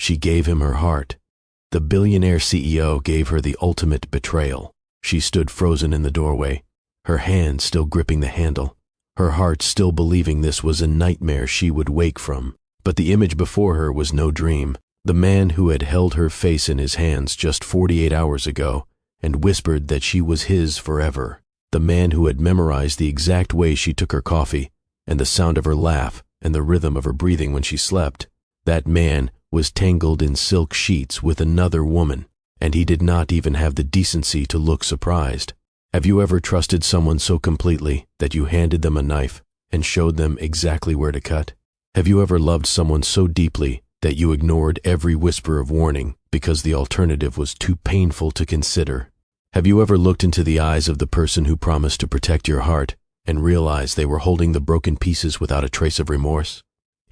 She gave him her heart. The billionaire CEO gave her the ultimate betrayal. She stood frozen in the doorway, her hand still gripping the handle, her heart still believing this was a nightmare she would wake from. But the image before her was no dream. The man who had held her face in his hands just 48 hours ago and whispered that she was his forever. The man who had memorized the exact way she took her coffee and the sound of her laugh and the rhythm of her breathing when she slept. That man was tangled in silk sheets with another woman, and he did not even have the decency to look surprised. Have you ever trusted someone so completely that you handed them a knife and showed them exactly where to cut? Have you ever loved someone so deeply that you ignored every whisper of warning because the alternative was too painful to consider? Have you ever looked into the eyes of the person who promised to protect your heart and realized they were holding the broken pieces without a trace of remorse?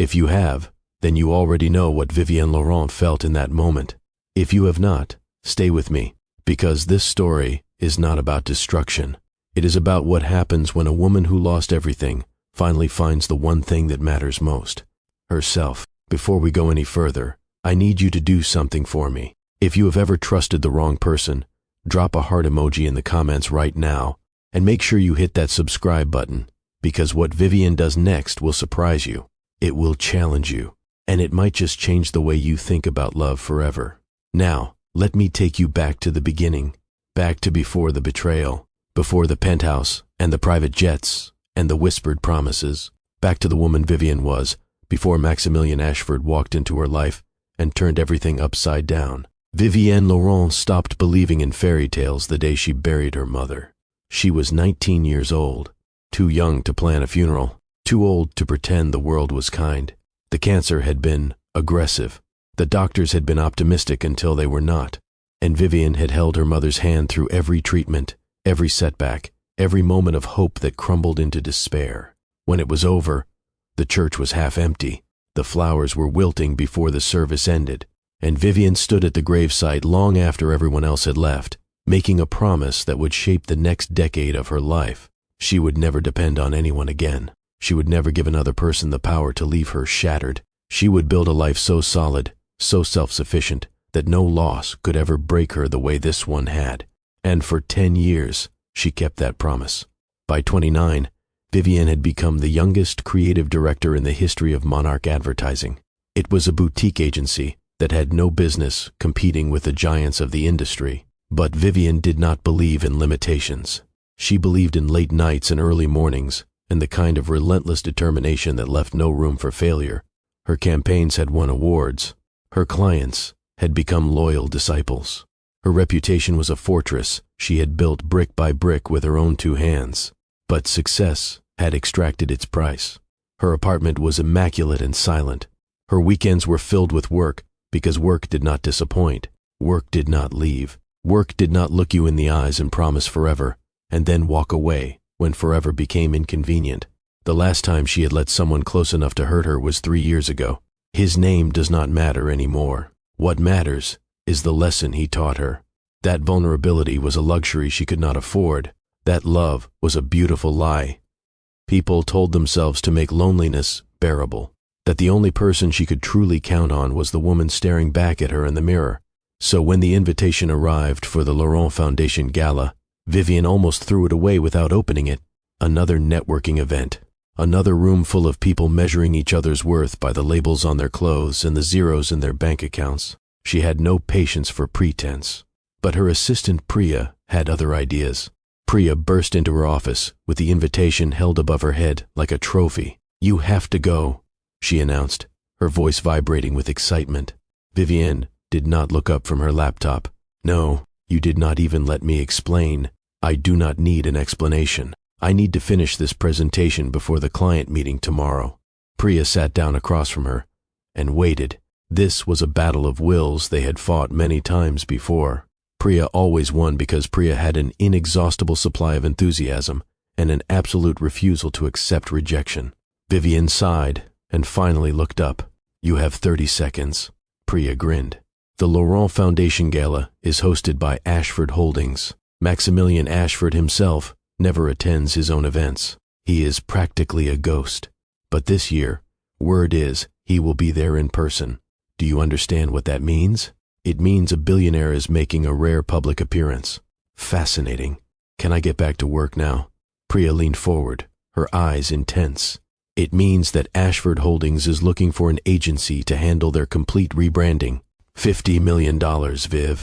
If you have, then you already know what Vivienne Laurent felt in that moment. If you have not, stay with me, because this story is not about destruction. It is about what happens when a woman who lost everything finally finds the one thing that matters most, herself. Before we go any further, I need you to do something for me. If you have ever trusted the wrong person, drop a heart emoji in the comments right now, and make sure you hit that subscribe button, because what Vivienne does next will surprise you. It will challenge you, and it might just change the way you think about love forever. Now, let me take you back to the beginning, back to before the betrayal, before the penthouse and the private jets and the whispered promises, back to the woman Vivienne was before Maximilian Ashford walked into her life and turned everything upside down. Vivienne Laurent stopped believing in fairy tales the day she buried her mother. She was 19 years old, too young to plan a funeral, too old to pretend the world was kind. The cancer had been aggressive. The doctors had been optimistic until they were not, and Vivienne had held her mother's hand through every treatment, every setback, every moment of hope that crumbled into despair. When it was over, the church was half empty. The flowers were wilting before the service ended, and Vivienne stood at the gravesite long after everyone else had left, making a promise that would shape the next decade of her life. She would never depend on anyone again. She would never give another person the power to leave her shattered. She would build a life so solid, so self-sufficient, that no loss could ever break her the way this one had. And for 10 years, she kept that promise. By 29, Vivienne had become the youngest creative director in the history of Monarch Advertising. It was a boutique agency that had no business competing with the giants of the industry. But Vivienne did not believe in limitations. She believed in late nights and early mornings, and the kind of relentless determination that left no room for failure. Her campaigns had won awards. Her clients had become loyal disciples. Her reputation was a fortress she had built brick by brick with her own 2 hands. But success had extracted its price. Her apartment was immaculate and silent. Her weekends were filled with work because work did not disappoint. Work did not leave. Work did not look you in the eyes and promise forever, and then walk away when forever became inconvenient. The last time she had let someone close enough to hurt her was 3 years ago. His name does not matter anymore. What matters is the lesson he taught her. That vulnerability was a luxury she could not afford. That love was a beautiful lie. People told themselves to make loneliness bearable, that the only person she could truly count on was the woman staring back at her in the mirror. So when the invitation arrived for the Laurent Foundation Gala, Vivienne almost threw it away without opening it. Another networking event. Another room full of people measuring each other's worth by the labels on their clothes and the zeros in their bank accounts. She had no patience for pretense. But her assistant Priya had other ideas. Priya burst into her office with the invitation held above her head like a trophy. "You have to go," she announced, her voice vibrating with excitement. Vivienne did not look up from her laptop. "No, you did not even let me explain. I do not need an explanation. I need to finish this presentation before the client meeting tomorrow." Priya sat down across from her and waited. This was a battle of wills they had fought many times before. Priya always won because Priya had an inexhaustible supply of enthusiasm and an absolute refusal to accept rejection. Vivienne sighed and finally looked up. "You have 30 seconds. Priya grinned. The Laurent Foundation Gala is hosted by Ashford Holdings. Maximilian Ashford himself never attends his own events. He is practically a ghost. But this year, word is he will be there in person. Do you understand what that means? It means a billionaire is making a rare public appearance. Fascinating. Can I get back to work now? Priya leaned forward, her eyes intense. It means that Ashford Holdings is looking for an agency to handle their complete rebranding. $50 million, Viv.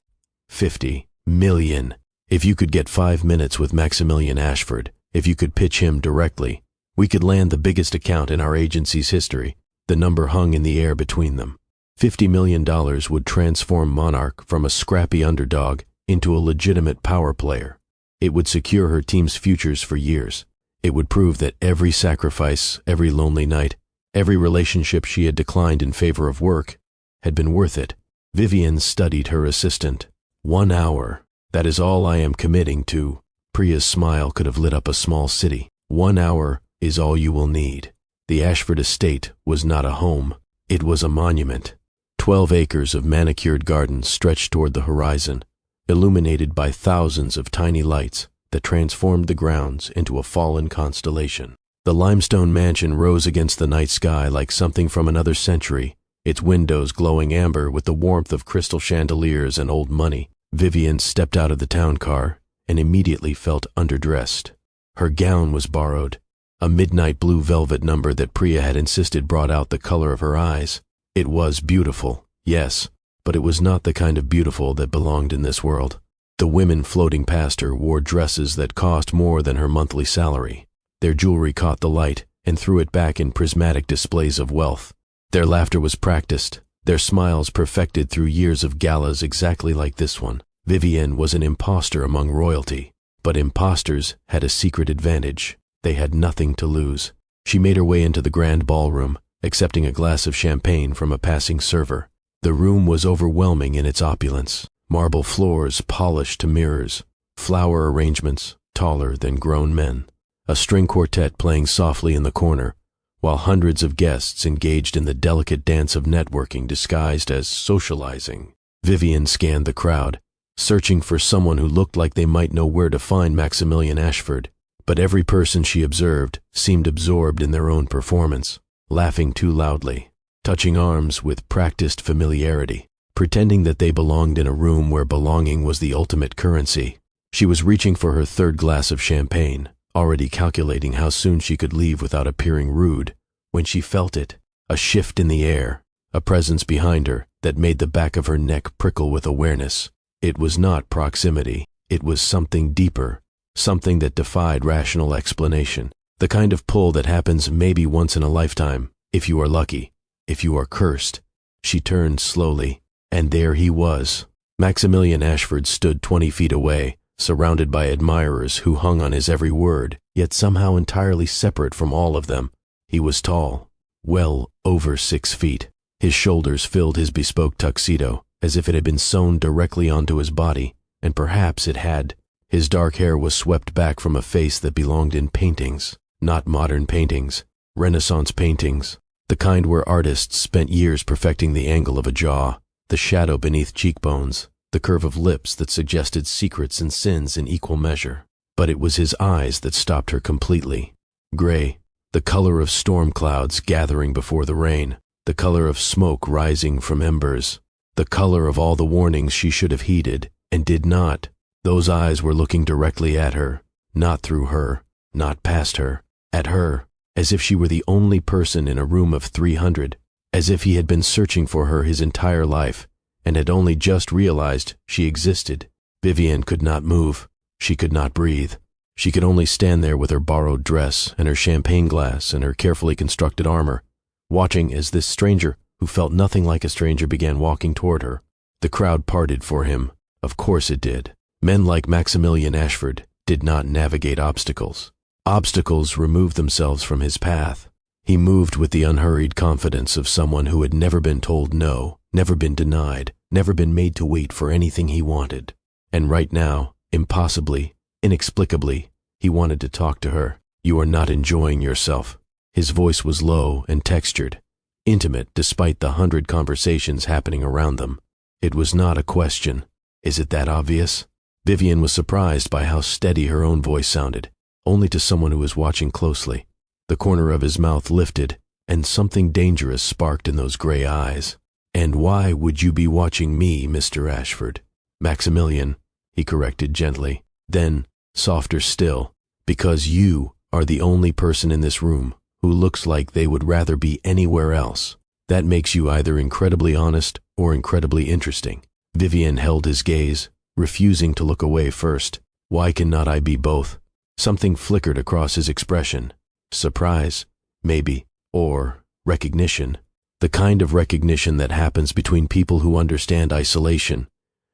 50 million. If you could get 5 minutes with Maximilian Ashford, if you could pitch him directly, we could land the biggest account in our agency's history. The number hung in the air between them. $50 million would transform Monarch from a scrappy underdog into a legitimate power player. It would secure her team's futures for years. It would prove that every sacrifice, every lonely night, every relationship she had declined in favor of work had been worth it. Vivian studied her assistant. 1 hour. That is all I am committing to. Priya's smile could have lit up a small city. 1 hour is all you will need. The Ashford estate was not a home. It was a monument. 12 acres of manicured gardens stretched toward the horizon, illuminated by thousands of tiny lights that transformed the grounds into a fallen constellation. The limestone mansion rose against the night sky like something from another century, its windows glowing amber with the warmth of crystal chandeliers and old money. Vivian stepped out of the town car and immediately felt underdressed. Her gown was borrowed. A midnight blue velvet number that Priya had insisted brought out the color of her eyes. It was beautiful, yes, but it was not the kind of beautiful that belonged in this world. The women floating past her wore dresses that cost more than her monthly salary. Their jewelry caught the light and threw it back in prismatic displays of wealth. Their laughter was practiced, their smiles perfected through years of galas exactly like this one. Vivian was an imposter among royalty, but imposters had a secret advantage. They had nothing to lose. She made her way into the grand ballroom, accepting a glass of champagne from a passing server. The room was overwhelming in its opulence. Marble floors polished to mirrors, flower arrangements taller than grown men, a string quartet playing softly in the corner, while hundreds of guests engaged in the delicate dance of networking disguised as socializing. Vivian scanned the crowd, searching for someone who looked like they might know where to find Maximilian Ashford, but every person she observed seemed absorbed in their own performance, laughing too loudly, touching arms with practiced familiarity, pretending that they belonged in a room where belonging was the ultimate currency. She was reaching for her third glass of champagne, already calculating how soon she could leave without appearing rude, when she felt it, a shift in the air, a presence behind her that made the back of her neck prickle with awareness. It was not proximity, it was something deeper, something that defied rational explanation, the kind of pull that happens maybe once in a lifetime, if you are lucky, if you are cursed. She turned slowly, and there he was. Maximilian Ashford stood 20 feet away, surrounded by admirers who hung on his every word, yet somehow entirely separate from all of them. He was tall, well over 6 feet. His shoulders filled his bespoke tuxedo, as if it had been sewn directly onto his body, and perhaps it had. His dark hair was swept back from a face that belonged in paintings, not modern paintings, Renaissance paintings, the kind where artists spent years perfecting the angle of a jaw, the shadow beneath cheekbones, the curve of lips that suggested secrets and sins in equal measure. But it was his eyes that stopped her completely. Gray, the color of storm clouds gathering before the rain, the color of smoke rising from embers, the color of all the warnings she should have heeded and did not. Those eyes were looking directly at her, not through her, not past her, at her, as if she were the only person in a room of 300, as if he had been searching for her his entire life and had only just realized she existed. Vivian could not move. She could not breathe. She could only stand there with her borrowed dress and her champagne glass and her carefully constructed armor, watching as this stranger, who felt nothing like a stranger, began walking toward her. The crowd parted for him. Of course it did. Men like Maximilian Ashford did not navigate obstacles. Obstacles removed themselves from his path. He moved with the unhurried confidence of someone who had never been told no, never been denied, never been made to wait for anything he wanted. And right now, impossibly, inexplicably, he wanted to talk to her. "You are not enjoying yourself." His voice was low and textured, intimate despite the 100 conversations happening around them. It was not a question. Is it that obvious? Vivian was surprised by how steady her own voice sounded, only to someone who was watching closely. The corner of his mouth lifted, and something dangerous sparked in those gray eyes. And why would you be watching me, Mr. Ashford? Maximilian, he corrected gently. Then, softer still, because you are the only person in this room who looks like they would rather be anywhere else. That makes you either incredibly honest or incredibly interesting. Vivian held his gaze, refusing to look away first. Why cannot I be both? Something flickered across his expression. Surprise, maybe, or recognition. The kind of recognition that happens between people who understand isolation,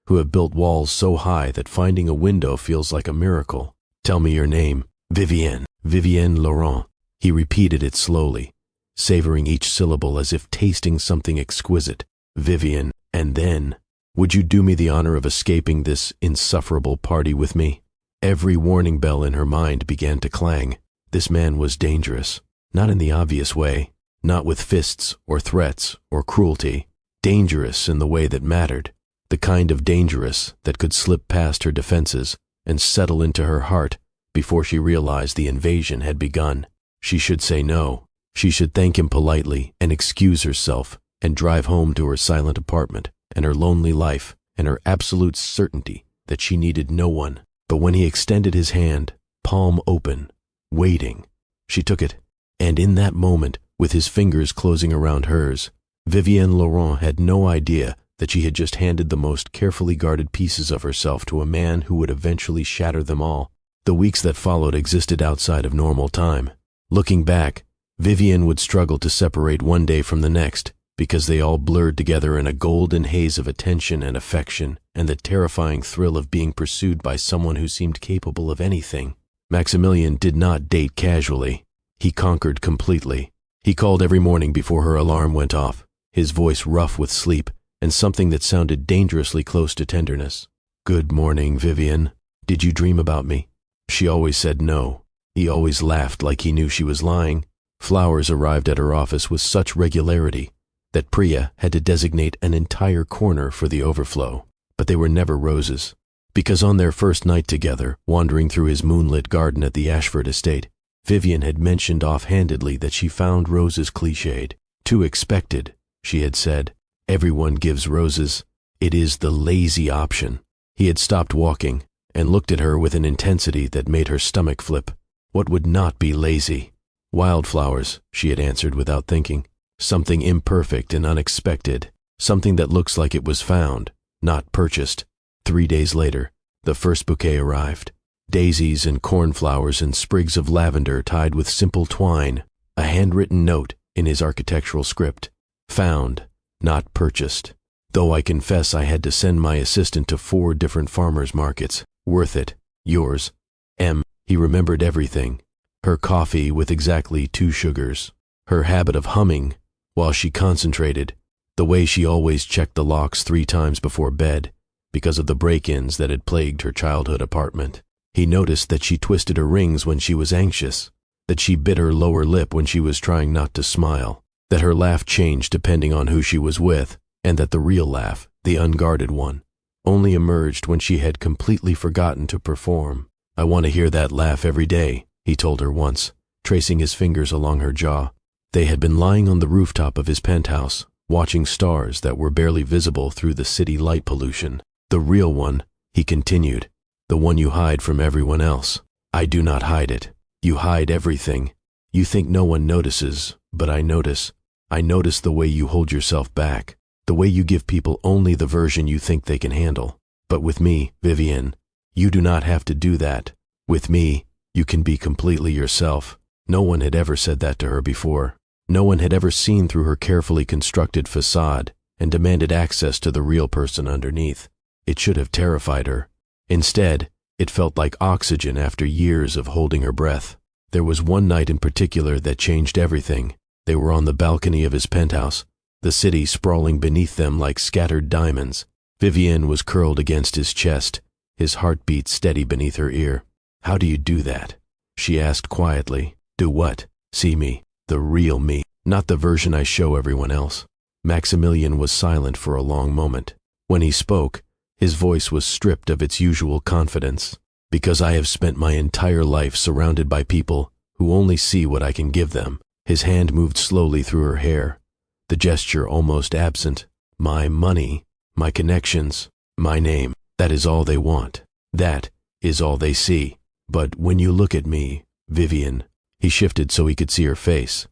who have built walls so high that finding a window feels like a miracle. Tell me your name. Vivienne. Vivienne Laurent. He repeated it slowly, savoring each syllable as if tasting something exquisite. Vivian, and then, would you do me the honor of escaping this insufferable party with me? Every warning bell in her mind began to clang. This man was dangerous, not in the obvious way, not with fists or threats or cruelty. Dangerous in the way that mattered, the kind of dangerous that could slip past her defenses and settle into her heart before she realized the invasion had begun. She should say no. She should thank him politely and excuse herself and drive home to her silent apartment and her lonely life and her absolute certainty that she needed no one. But when he extended his hand, palm open, waiting, she took it, and in that moment, with his fingers closing around hers, Vivienne Laurent had no idea that she had just handed the most carefully guarded pieces of herself to a man who would eventually shatter them all. The weeks that followed existed outside of normal time. Looking back, Vivienne would struggle to separate one day from the next because they all blurred together in a golden haze of attention and affection and the terrifying thrill of being pursued by someone who seemed capable of anything. Maximilian did not date casually. He conquered completely. He called every morning before her alarm went off, his voice rough with sleep and something that sounded dangerously close to tenderness. Good morning, Vivienne. Did you dream about me? She always said no. He always laughed like he knew she was lying. Flowers arrived at her office with such regularity that Priya had to designate an entire corner for the overflow. But they were never roses, because on their first night together, wandering through his moonlit garden at the Ashford estate, Vivian had mentioned offhandedly that she found roses cliched. Too expected, she had said. Everyone gives roses. It is the lazy option. He had stopped walking and looked at her with an intensity that made her stomach flip. What would not be lazy? Wildflowers, she had answered without thinking. Something imperfect and unexpected. Something that looks like it was found, not purchased. 3 days later, the first bouquet arrived. Daisies and cornflowers and sprigs of lavender tied with simple twine. A handwritten note in his architectural script. Found, not purchased. Though I confess I had to send my assistant to 4 different farmers' markets. Worth it. Yours. M. He remembered everything. Her coffee with exactly 2 sugars. Her habit of humming while she concentrated. The way she always checked the locks 3 times before bed because of the break-ins that had plagued her childhood apartment. He noticed that she twisted her rings when she was anxious, that she bit her lower lip when she was trying not to smile, that her laugh changed depending on who she was with, and that the real laugh, the unguarded one, only emerged when she had completely forgotten to perform. I want to hear that laugh every day, he told her once, tracing his fingers along her jaw. They had been lying on the rooftop of his penthouse, watching stars that were barely visible through the city light pollution. The real one, he continued, the one you hide from everyone else. I do not hide it. You hide everything. You think no one notices, but I notice. I notice the way you hold yourself back, the way you give people only the version you think they can handle. But with me, Vivienne, you do not have to do that. With me, you can be completely yourself. No one had ever said that to her before. No one had ever seen through her carefully constructed facade and demanded access to the real person underneath. It should have terrified her. Instead, it felt like oxygen after years of holding her breath. There was one night in particular that changed everything. They were on the balcony of his penthouse, the city sprawling beneath them like scattered diamonds. Vivienne was curled against his chest, his heartbeat steady beneath her ear. How do you do that? She asked quietly. Do what? See me, the real me, not the version I show everyone else. Maximilian was silent for a long moment. When he spoke, his voice was stripped of its usual confidence. Because I have spent my entire life surrounded by people who only see what I can give them. His hand moved slowly through her hair, the gesture almost absent. my money, my connections, my name. That is all they want. That is all they see. But when you look at me, Vivian, he shifted so he could see her face,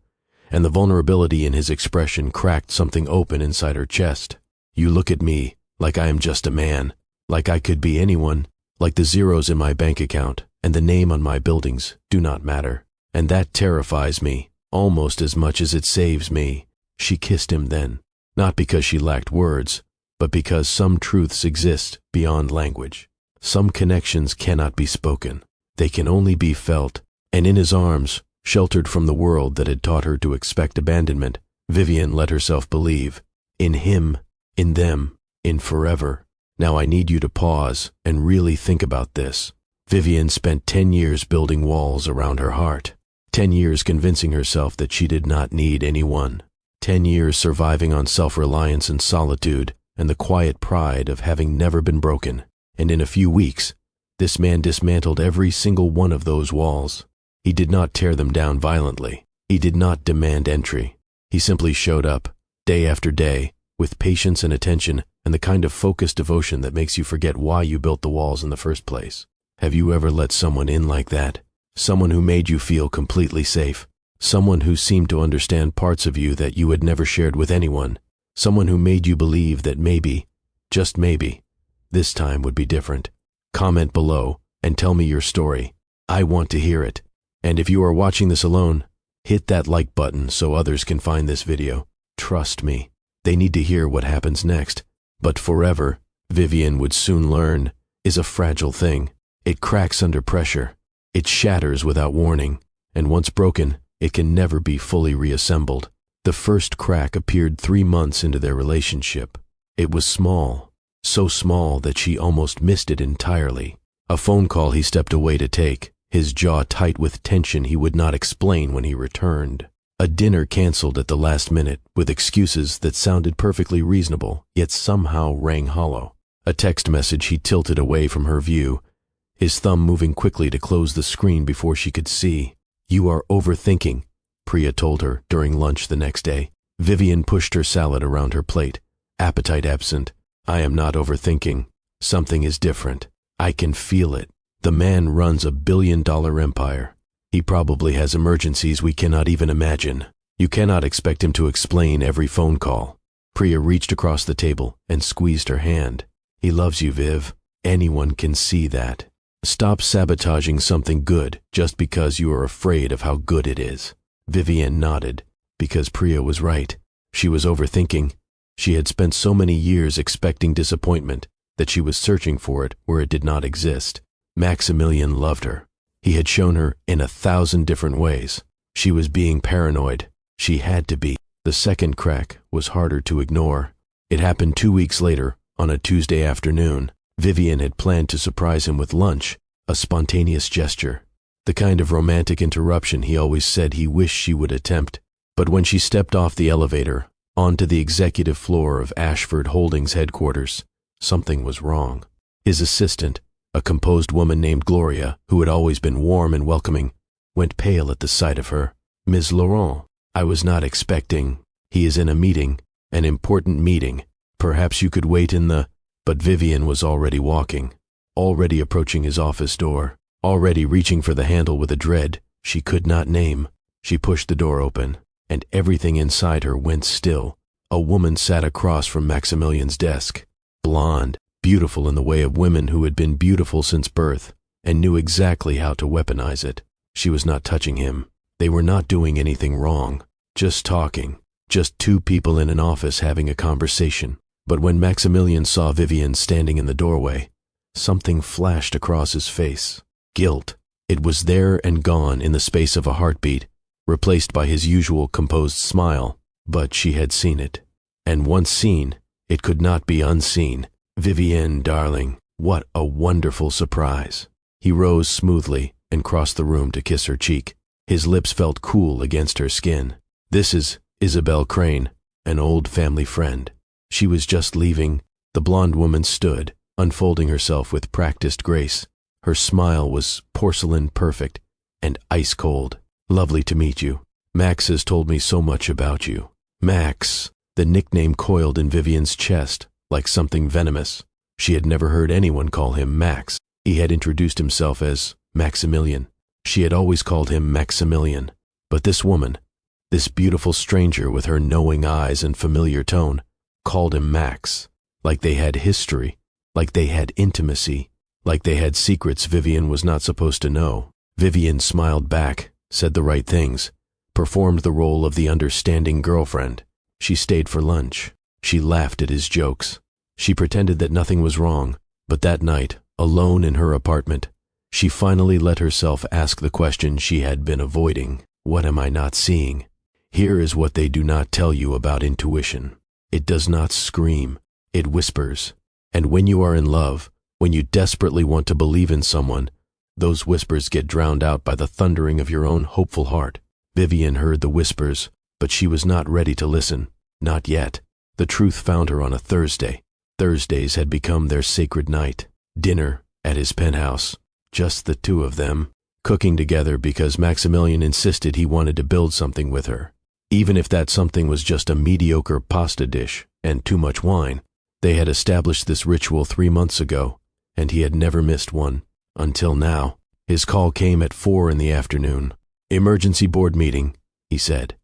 and the vulnerability in his expression cracked something open inside her chest. You look at me like I am just a man, like I could be anyone, like the zeros in my bank account and the name on my buildings do not matter. And that terrifies me, almost as much as it saves me. She kissed him then, not because she lacked words, but because some truths exist beyond language. Some connections cannot be spoken. They can only be felt. And in his arms, sheltered from the world that had taught her to expect abandonment, Vivian let herself believe. In him, in them, in forever. Now I need you to pause and really think about this. Vivian spent 10 years building walls around her heart. 10 years convincing herself that she did not need anyone. 10 years surviving on self-reliance and solitude and the quiet pride of having never been broken. And in a few weeks, this man dismantled every single one of those walls. He did not tear them down violently. He did not demand entry. He simply showed up, day after day, with patience and attention and the kind of focused devotion that makes you forget why you built the walls in the first place. Have you ever let someone in like that? Someone who made you feel completely safe. Someone who seemed to understand parts of you that you had never shared with anyone. Someone who made you believe that maybe, just maybe, this time would be different. Comment below and tell me your story. I want to hear it. And if you are watching this alone, hit that like button so others can find this video. Trust me, they need to hear what happens next. But forever, Vivian would soon learn, is a fragile thing. It cracks under pressure. It shatters without warning. And once broken, it can never be fully reassembled. The first crack appeared 3 months into their relationship. It was small, so small that she almost missed it entirely. A phone call he stepped away to take, his jaw tight with tension he would not explain when he returned. A dinner canceled at the last minute with excuses that sounded perfectly reasonable, yet somehow rang hollow. A text message he tilted away from her view, his thumb moving quickly to close the screen before she could see. You are overthinking, Priya told her during lunch the next day. Vivian pushed her salad around her plate, appetite absent. I am not overthinking. Something is different. I can feel it. The man runs a billion-dollar empire. He probably has emergencies we cannot even imagine. You cannot expect him to explain every phone call. Priya reached across the table and squeezed her hand. He loves you, Viv. Anyone can see that. Stop sabotaging something good just because you are afraid of how good it is. Vivian nodded, because Priya was right. She was overthinking. She had spent so many years expecting disappointment that she was searching for it where it did not exist. Maximilian loved her. He had shown her in 1,000 different ways. She was being paranoid. She had to be. The second crack was harder to ignore. It happened 2 weeks later, on a Tuesday afternoon. Vivian had planned to surprise him with lunch, a spontaneous gesture, the kind of romantic interruption he always said he wished she would attempt. But when she stepped off the elevator, onto the executive floor of Ashford Holdings headquarters, something was wrong. His assistant, a composed woman named Gloria, who had always been warm and welcoming, went pale at the sight of her. Ms. Laurent, I was not expecting. He is in a meeting, an important meeting. Perhaps you could wait in the... But Vivian was already walking, already approaching his office door, already reaching for the handle with a dread she could not name. She pushed the door open, and everything inside her went still. A woman sat across from Maximilian's desk, blonde, beautiful in the way of women who had been beautiful since birth, and knew exactly how to weaponize it. She was not touching him. They were not doing anything wrong, just talking, just two people in an office having a conversation. But when Maximilian saw Vivian standing in the doorway, something flashed across his face. Guilt. It was there and gone in the space of a heartbeat, replaced by his usual composed smile. But she had seen it. And once seen, it could not be unseen. Vivian, darling, what a wonderful surprise. He rose smoothly and crossed the room to kiss her cheek. His lips felt cool against her skin. This is Isabel Crane, an old family friend. She was just leaving. The blonde woman stood, unfolding herself with practiced grace. Her smile was porcelain perfect and ice cold. Lovely to meet you. Max has told me so much about you. Max, The nickname coiled in Vivian's chest like something venomous. She had never heard anyone call him Max. He had introduced himself as Maximilian. She had always called him Maximilian. But this woman, this beautiful stranger with her knowing eyes and familiar tone, called him Max, like they had history, like they had intimacy, like they had secrets Vivian was not supposed to know. Vivian smiled back, said the right things, performed the role of the understanding girlfriend. She stayed for lunch. She laughed at his jokes. She pretended that nothing was wrong, but that night, alone in her apartment, she finally let herself ask the question she had been avoiding. What am I not seeing? Here is what they do not tell you about intuition. It does not scream, it whispers. And when you are in love, when you desperately want to believe in someone, those whispers get drowned out by the thundering of your own hopeful heart. Vivian heard the whispers, but she was not ready to listen. Not yet. The truth found her on a Thursday. Thursdays had become their sacred night. Dinner at his penthouse. Just the two of them, cooking together because Maximilian insisted he wanted to build something with her. Even if that something was just a mediocre pasta dish and too much wine. They had established this ritual 3 months ago, and he had never missed one. Until now. His call came at 4 in the afternoon. "Emergency board meeting," he said,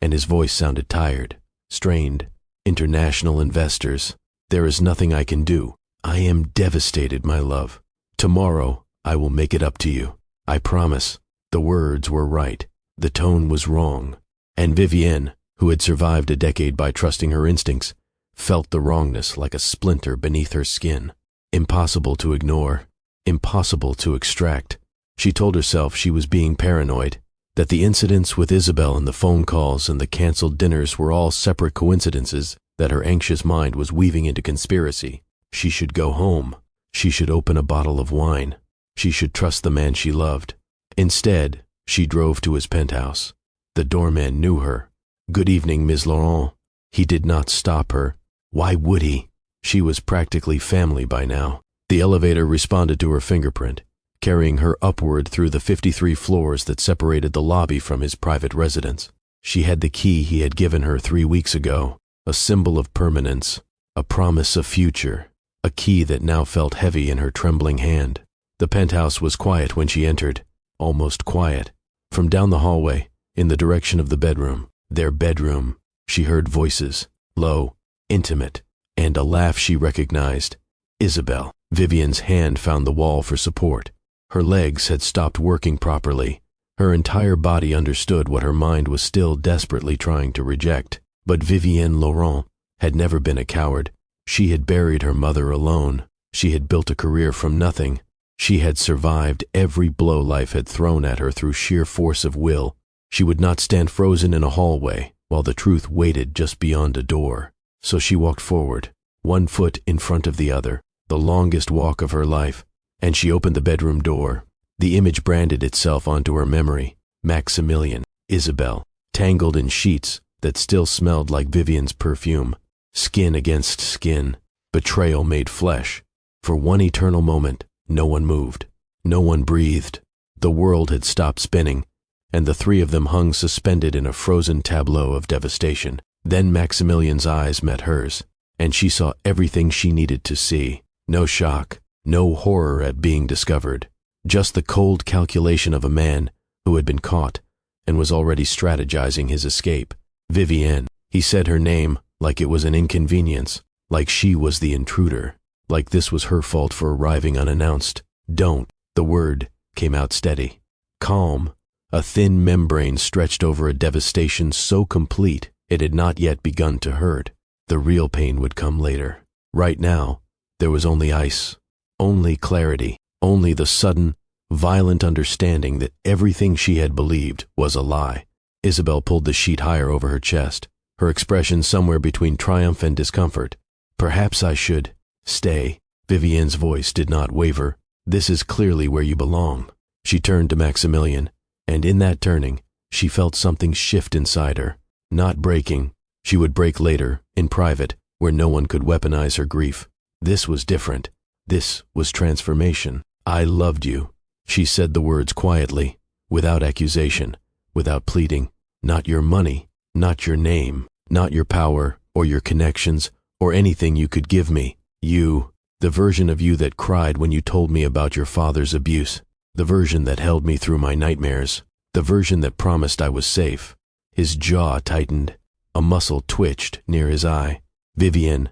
and his voice sounded tired, strained. "International investors. There is nothing I can do. I am devastated, my love. Tomorrow, I will make it up to you. I promise." The words were right. The tone was wrong. And Vivienne, who had survived a decade by trusting her instincts, felt the wrongness like a splinter beneath her skin. Impossible to ignore. Impossible to extract. She told herself she was being paranoid, that the incidents with Isabel and the phone calls and the canceled dinners were all separate coincidences that her anxious mind was weaving into conspiracy. She should go home. She should open a bottle of wine. She should trust the man she loved. Instead, she drove to his penthouse. The doorman knew her. "Good evening, Ms. Laurent." He did not stop her. Why would he? She was practically family by now. The elevator responded to her fingerprint, carrying her upward through the 53 floors that separated the lobby from his private residence. She had the key he had given her 3 weeks ago, a symbol of permanence, a promise of future, a key that now felt heavy in her trembling hand. The penthouse was quiet when she entered, almost quiet. From down the hallway, in the direction of the bedroom, their bedroom, she heard voices, low, intimate, and a laugh she recognized. Isabel. Vivian's hand found the wall for support. Her legs had stopped working properly. Her entire body understood what her mind was still desperately trying to reject. But Vivienne Laurent had never been a coward. She had buried her mother alone. She had built a career from nothing. She had survived every blow life had thrown at her through sheer force of will. She would not stand frozen in a hallway while the truth waited just beyond a door. So she walked forward, one foot in front of the other, the longest walk of her life, and she opened the bedroom door. The image branded itself onto her memory. Maximilian, Isabel, tangled in sheets that still smelled like Vivian's perfume. Skin against skin, betrayal made flesh. For one eternal moment, no one moved. No one breathed. The world had stopped spinning, and the three of them hung suspended in a frozen tableau of devastation. Then Maximilian's eyes met hers, and she saw everything she needed to see. No shock, no horror at being discovered, just the cold calculation of a man who had been caught and was already strategizing his escape. Vivienne. He said her name like it was an inconvenience, like she was the intruder, like this was her fault for arriving unannounced. "Don't." The word came out steady. Calm. A thin membrane stretched over a devastation so complete it had not yet begun to hurt. The real pain would come later. Right now, there was only ice, only clarity, only the sudden, violent understanding that everything she had believed was a lie. Isabel pulled the sheet higher over her chest, her expression somewhere between triumph and discomfort. "Perhaps I should stay." Vivienne's voice did not waver. "This is clearly where you belong." She turned to Maximilian, and in that turning, she felt something shift inside her. Not breaking. She would break later, in private, where no one could weaponize her grief. This was different. This was transformation. "I loved you." She said the words quietly, without accusation, without pleading. "Not your money, not your name, not your power, or your connections, or anything you could give me. You, the version of you that cried when you told me about your father's abuse, the version that held me through my nightmares, the version that promised I was safe. His jaw tightened. A muscle twitched near his eye. Vivian,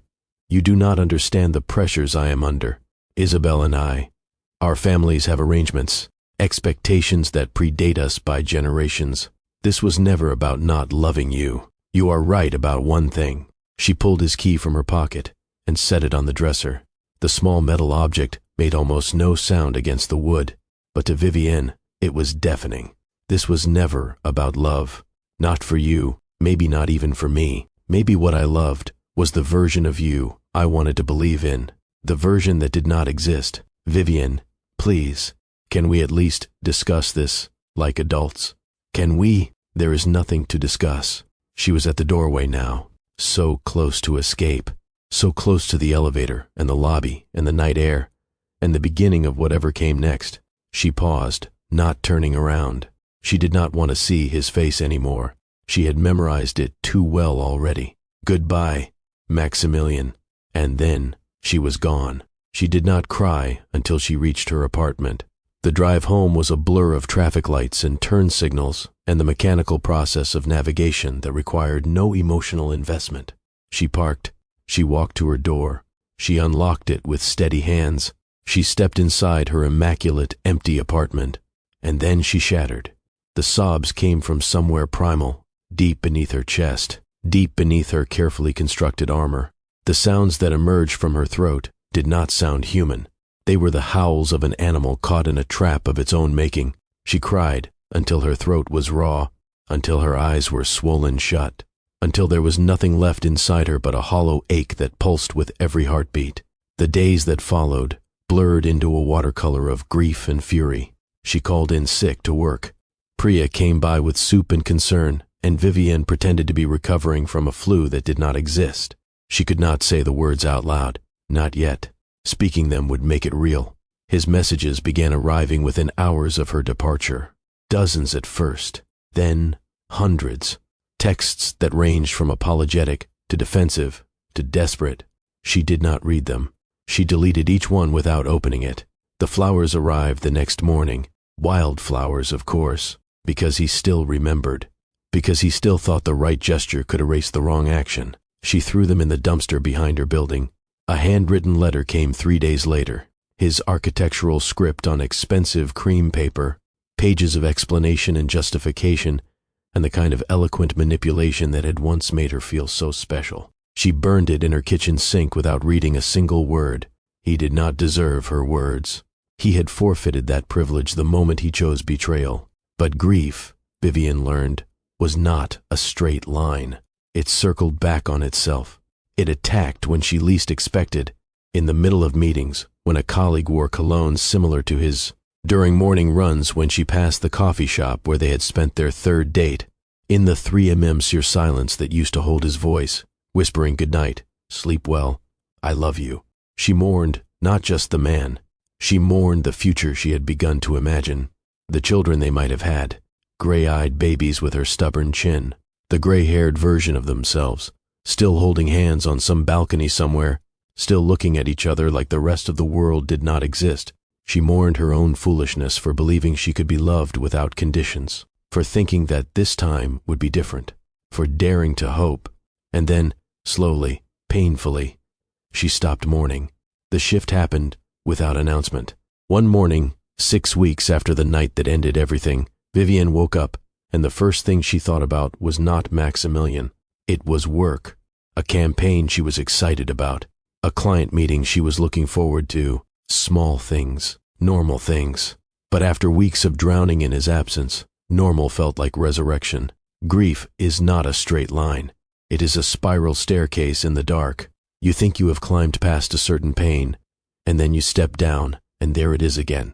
you do not understand the pressures I am under. Isabel and I, our families have arrangements, expectations that predate us by generations. This was never about not loving you. You are right about one thing. She pulled his key from her pocket and set it on the dresser. The small metal object made almost no sound against the wood, but to Vivienne, it was deafening. This was never about love. Not for you, maybe not even for me. Maybe what I loved was the version of you I wanted to believe in, the version that did not exist. Vivian, please, can we at least discuss this like adults? Can we? There is nothing to discuss. She was at the doorway now, so close to escape, so close to the elevator and the lobby and the night air and the beginning of whatever came next. She paused, not turning around. She did not want to see his face anymore. She had memorized it too well already. Goodbye, Maximilian. And then she was gone. She did not cry until she reached her apartment. The drive home was a blur of traffic lights and turn signals and the mechanical process of navigation that required no emotional investment. She parked. She walked to her door. She unlocked it with steady hands. She stepped inside her immaculate, empty apartment. And then she shattered. The sobs came from somewhere primal, deep beneath her chest, deep beneath her carefully constructed armor. The sounds that emerged from her throat did not sound human. They were the howls of an animal caught in a trap of its own making. She cried until her throat was raw, until her eyes were swollen shut, until there was nothing left inside her but a hollow ache that pulsed with every heartbeat. The days that followed blurred into a watercolor of grief and fury. She called in sick to work. Priya came by with soup and concern, and Vivienne pretended to be recovering from a flu that did not exist. She could not say the words out loud, not yet. Speaking them would make it real. His messages began arriving within hours of her departure. Dozens at first, then hundreds. Texts that ranged from apologetic to defensive to desperate. She did not read them. She deleted each one without opening it. The flowers arrived the next morning. Wild flowers, of course, because he still remembered. Because he still thought the right gesture could erase the wrong action. She threw them in the dumpster behind her building. A handwritten letter came 3 days later. His architectural script on expensive cream paper, pages of explanation and justification, and the kind of eloquent manipulation that had once made her feel so special. She burned it in her kitchen sink without reading a single word. He did not deserve her words. He had forfeited that privilege the moment he chose betrayal. But grief, Vivian learned, was not a straight line. It circled back on itself. It attacked when she least expected, in the middle of meetings, when a colleague wore cologne similar to his, during morning runs when she passed the coffee shop where they had spent their third date, in the 3 silence that used to hold his voice, whispering goodnight, sleep well, I love you. She mourned not just the man. She mourned the future she had begun to imagine, the children they might have had, gray-eyed babies with her stubborn chin, the gray-haired version of themselves, still holding hands on some balcony somewhere, still looking at each other like the rest of the world did not exist. She mourned her own foolishness for believing she could be loved without conditions, for thinking that this time would be different, for daring to hope. And then, slowly, painfully, she stopped mourning. The shift happened without announcement. One morning, 6 weeks after the night that ended everything, Vivian woke up, and the first thing she thought about was not Maximilian. It was work, a campaign she was excited about, a client meeting she was looking forward to, small things, normal things. But after weeks of drowning in his absence, normal felt like resurrection. Grief is not a straight line. It is a spiral staircase in the dark. You think you have climbed past a certain pain, and then you step down, and there it is again,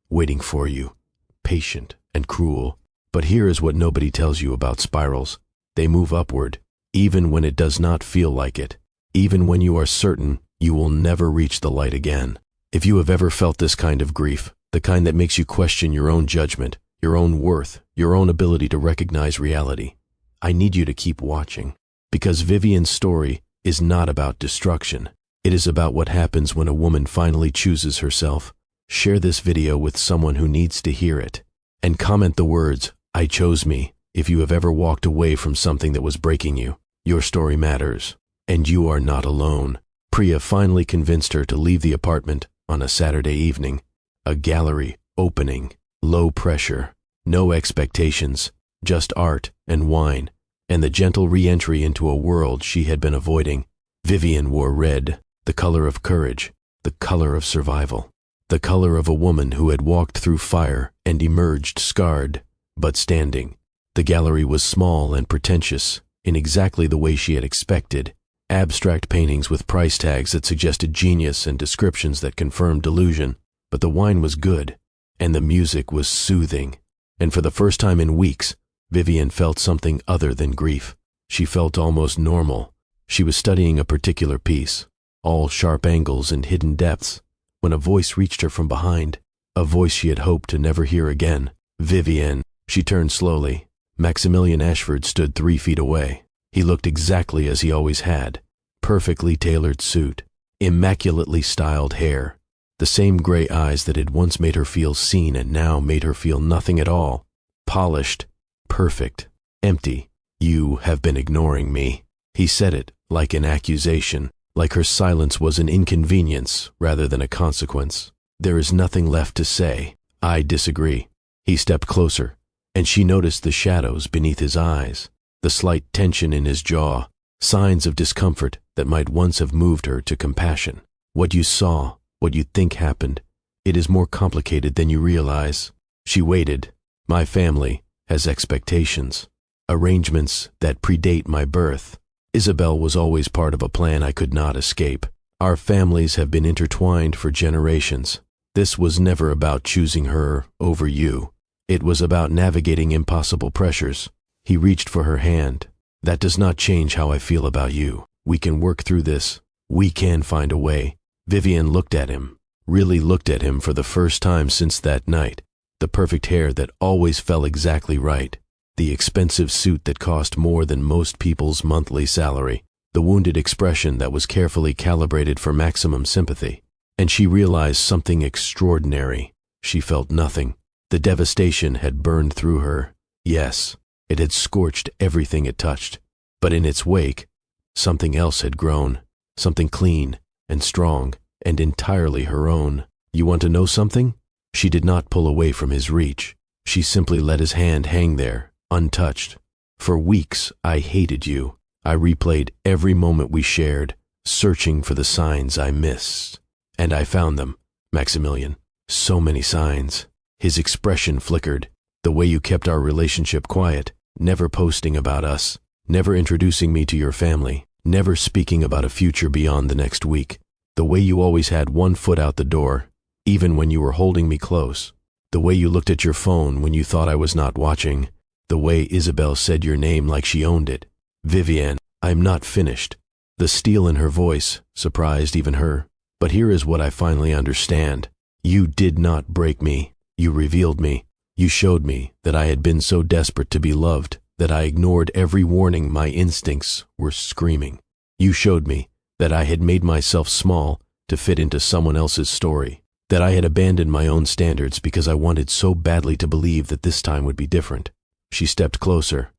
waiting for you, patient and cruel. But here is what nobody tells you about spirals. They move upward, even when it does not feel like it, even when you are certain you will never reach the light again. If you have ever felt this kind of grief, the kind that makes you question your own judgment, your own worth, your own ability to recognize reality, I need you to keep watching. Because Vivian's story is not about destruction. It is about what happens when a woman finally chooses herself. Share this video with someone who needs to hear it. And comment the words, "I chose me," if you have ever walked away from something that was breaking you. Your story matters. And you are not alone. Priya finally convinced her to leave the apartment on a Saturday evening. A gallery opening. Low pressure. No expectations. Just art and wine. And the gentle re-entry into a world she had been avoiding. Vivian wore red, the color of courage, the color of survival, the color of a woman who had walked through fire and emerged scarred, but standing. The gallery was small and pretentious, in exactly the way she had expected. Abstract paintings with price tags that suggested genius and descriptions that confirmed delusion. But the wine was good, and the music was soothing. And for the first time in weeks, Vivian felt something other than grief. She felt almost normal. She was studying a particular piece, all sharp angles and hidden depths, when a voice reached her from behind, a voice she had hoped to never hear again. "Vivian." She turned slowly. Maximilian Ashford stood 3 feet away. He looked exactly as he always had. Perfectly tailored suit, immaculately styled hair, the same gray eyes that had once made her feel seen and now made her feel nothing at all. Polished, perfect, empty. "You have been ignoring me." He said it like an accusation, like her silence was an inconvenience rather than a consequence. "There is nothing left to say." "I disagree." He stepped closer, and she noticed the shadows beneath his eyes, the slight tension in his jaw, signs of discomfort that might once have moved her to compassion. "What you saw, what you think happened, it is more complicated than you realize." She waited. "My family has expectations, arrangements that predate my birth. Isabel was always part of a plan I could not escape. Our families have been intertwined for generations. This was never about choosing her over you. It was about navigating impossible pressures." He reached for her hand. "That does not change how I feel about you. We can work through this. We can find a way." Vivian looked at him, really looked at him for the first time since that night. The perfect hair that always fell exactly right. The expensive suit that cost more than most people's monthly salary. The wounded expression that was carefully calibrated for maximum sympathy. And she realized something extraordinary. She felt nothing. The devastation had burned through her. Yes, it had scorched everything it touched. But in its wake, something else had grown. Something clean and strong and entirely her own. "You want to know something?" She did not pull away from his reach. She simply let his hand hang there, untouched. "For weeks, I hated you. I replayed every moment we shared, searching for the signs I missed. And I found them, Maximilian. So many signs." His expression flickered. "The way you kept our relationship quiet, never posting about us, never introducing me to your family, never speaking about a future beyond the next week. The way you always had one foot out the door, even when you were holding me close. The way you looked at your phone when you thought I was not watching. The way Isabel said your name like she owned it. Vivian, I'm not finished." The steel in her voice surprised even her. "But here is what I finally understand. You did not break me. You revealed me. You showed me that I had been so desperate to be loved that I ignored every warning my instincts were screaming. You showed me that I had made myself small to fit into someone else's story, that I had abandoned my own standards because I wanted so badly to believe that this time would be different." She stepped closer,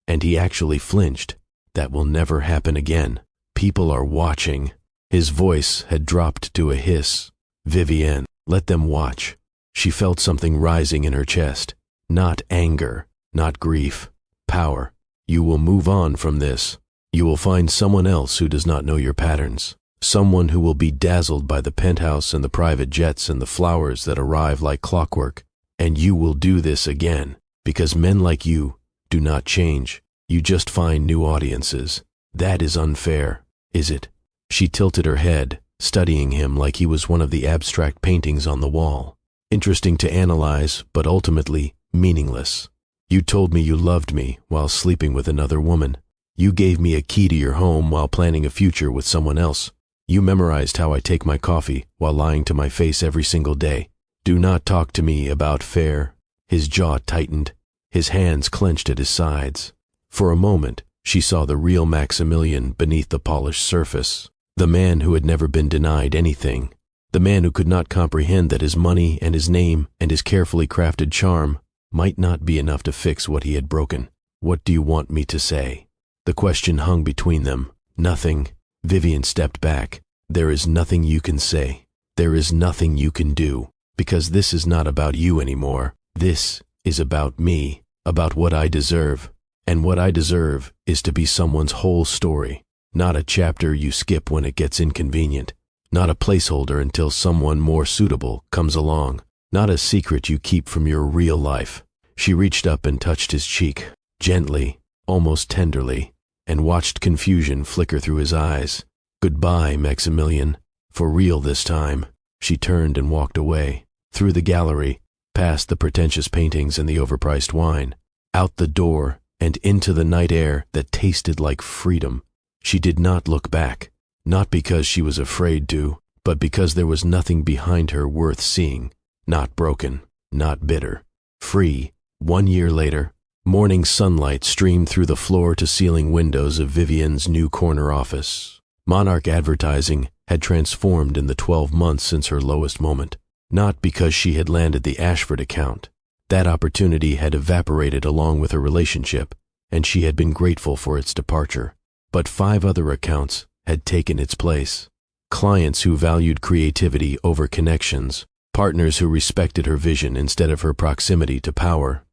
and he actually flinched. "That will never happen again. People are watching." His voice had dropped to a hiss. "Vivian, let them watch." She felt something rising in her chest. Not anger, not grief. Power. "You will move on from this. You will find someone else who does not know your patterns. Someone who will be dazzled by the penthouse and the private jets and the flowers that arrive like clockwork. And you will do this again, because men like you do not change. You just find new audiences. That is unfair, is it?" She tilted her head, studying him like he was one of the abstract paintings on the wall. Interesting to analyze, but ultimately meaningless. "You told me you loved me while sleeping with another woman. You gave me a key to your home while planning a future with someone else. You memorized how I take my coffee while lying to my face every single day. Do not talk to me about fair." His jaw tightened. His hands clenched at his sides. For a moment, She saw the real Maximilian beneath the polished surface, the man who had never been denied anything, the man who could not comprehend that his money and his name and his carefully crafted charm might not be enough to fix what he had broken. "What do you want me to say?" The question hung between them. "Nothing." Vivian stepped back. "There is nothing you can say. There is nothing you can do, because this is not about you anymore. This is about me, about what I deserve. And what I deserve is to be someone's whole story, not a chapter you skip when it gets inconvenient, not a placeholder until someone more suitable comes along, not a secret you keep from your real life." She reached up and touched his cheek, gently, almost tenderly, and watched confusion flicker through his eyes. "Goodbye, Maximilian. For real this time." She turned and walked away, through the gallery, past the pretentious paintings and the overpriced wine, out the door and into the night air that tasted like freedom. She did not look back, not because she was afraid to, but because there was nothing behind her worth seeing. Not broken, not bitter, free. 1 year later, morning sunlight streamed through the floor-to-ceiling windows of Vivian's new corner office. Monarch Advertising had transformed in the 12 months since her lowest moment, not because she had landed the Ashford account. That opportunity had evaporated along with her relationship, and she had been grateful for its departure. But 5 other accounts had taken its place. Clients who valued creativity over connections, partners who respected her vision instead of her proximity to power.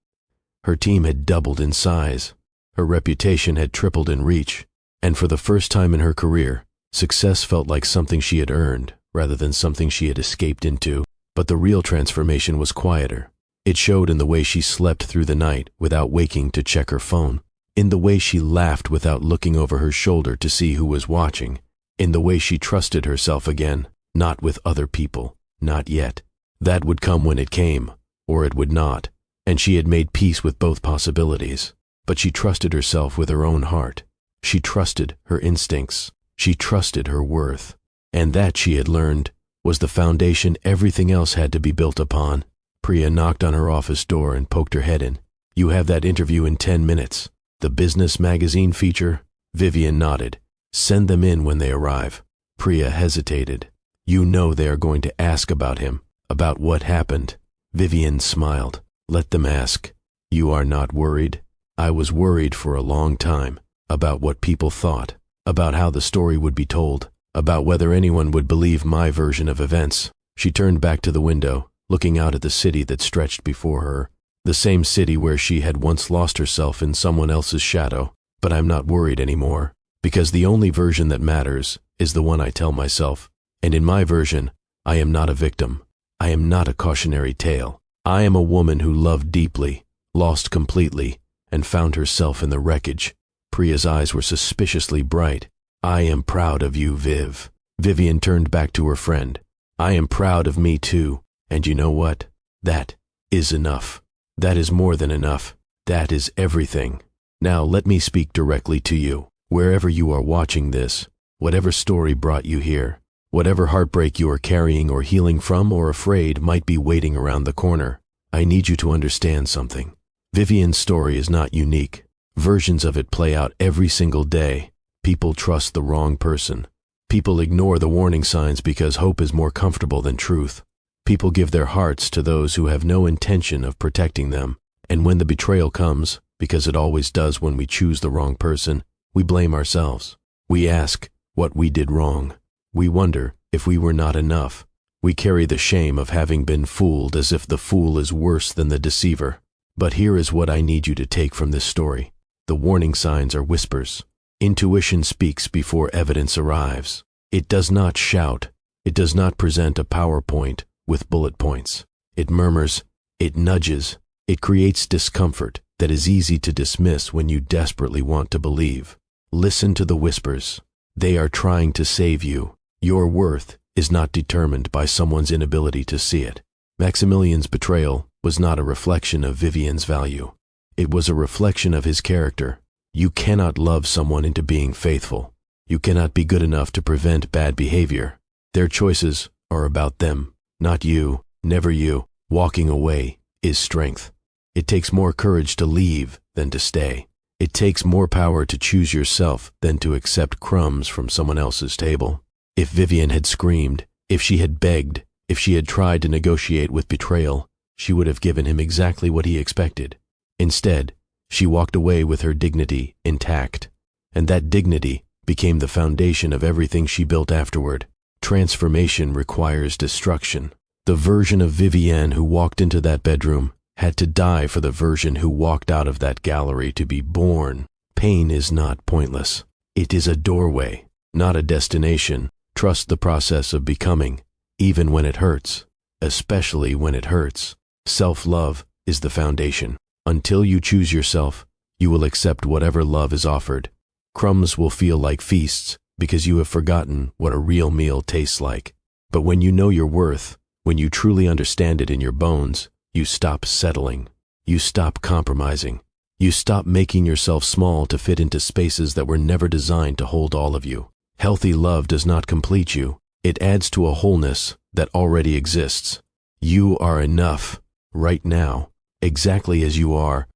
Her team had doubled in size. Her reputation had tripled in reach, and for the first time in her career, success felt like something she had earned rather than something she had escaped into. But the real transformation was quieter. It showed in the way she slept through the night without waking to check her phone, in the way she laughed without looking over her shoulder to see who was watching, in the way she trusted herself again, not with other people, not yet. That would come when it came, or it would not, and she had made peace with both possibilities. But she trusted herself with her own heart. She trusted her instincts. She trusted her worth. And that, she had learned, was the foundation everything else had to be built upon. Priya knocked on her office door and poked her head in. "You have that interview in 10 minutes. The business magazine feature?" Vivian nodded. "Send them in when they arrive." Priya hesitated. "You know they are going to ask about him, about what happened." Vivian smiled. "Let them ask. You are not worried?" "I was worried for a long time, about what people thought, about how the story would be told, about whether anyone would believe my version of events." She turned back to the window, looking out at the city that stretched before her, the same city where she had once lost herself in someone else's shadow. "But I'm not worried anymore, because the only version that matters is the one I tell myself. And in my version, I am not a victim. I am not a cautionary tale. I am a woman who loved deeply, lost completely, and found herself in the wreckage." Priya's eyes were suspiciously bright. "I am proud of you, Viv." Vivian turned back to her friend. "I am proud of me too. And you know what? That is enough. That is more than enough. That is everything. Now let me speak directly to you. Wherever you are watching this, whatever story brought you here, whatever heartbreak you are carrying or healing from or afraid might be waiting around the corner, I need you to understand something. Vivian's story is not unique. Versions of it play out every single day. People trust the wrong person. People ignore the warning signs because hope is more comfortable than truth. People give their hearts to those who have no intention of protecting them. And when the betrayal comes, because it always does when we choose the wrong person, we blame ourselves. We ask what we did wrong. We wonder if we were not enough. We carry the shame of having been fooled as if the fool is worse than the deceiver. But here is what I need you to take from this story. The warning signs are whispers. Intuition speaks before evidence arrives. It does not shout. It does not present a PowerPoint with bullet points. It murmurs, it nudges, it creates discomfort that is easy to dismiss when you desperately want to believe. Listen to the whispers. They are trying to save you. Your worth is not determined by someone's inability to see it. Maximilian's betrayal was not a reflection of Vivian's value. It was a reflection of his character. You cannot love someone into being faithful. You cannot be good enough to prevent bad behavior. Their choices are about them. Not you, never you. Walking away is strength. It takes more courage to leave than to stay. It takes more power to choose yourself than to accept crumbs from someone else's table. If Vivian had screamed, if she had begged, if she had tried to negotiate with betrayal, she would have given him exactly what he expected. Instead, she walked away with her dignity intact, and that dignity became the foundation of everything she built afterward. Transformation requires destruction. The version of Vivienne who walked into that bedroom had to die for the version who walked out of that gallery to be born. Pain is not pointless. It is a doorway, not a destination. Trust the process of becoming, even when it hurts, especially when it hurts. Self-love is the foundation. Until you choose yourself, you will accept whatever love is offered. Crumbs will feel like feasts because you have forgotten what a real meal tastes like. But when you know your worth, when you truly understand it in your bones, you stop settling. You stop compromising. You stop making yourself small to fit into spaces that were never designed to hold all of you. Healthy love does not complete you. It adds to a wholeness that already exists. You are enough, right now, exactly as you are.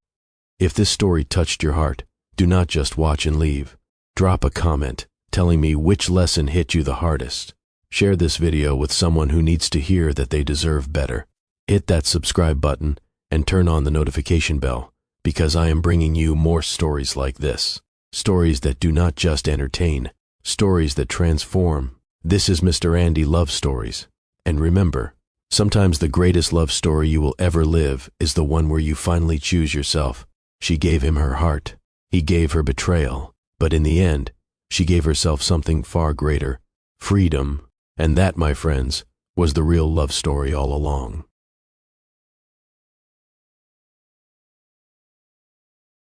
If this story touched your heart, do not just watch and leave. Drop a comment telling me which lesson hit you the hardest. Share this video with someone who needs to hear that they deserve better. Hit that subscribe button and turn on the notification bell, because I am bringing you more stories like this. Stories that do not just entertain, stories that transform. This is Mr. Andy Love Stories. And remember, sometimes the greatest love story you will ever live is the one where you finally choose yourself. She gave him her heart. He gave her betrayal. But in the end, she gave herself something far greater, freedom. And that, my friends, was the real love story all along.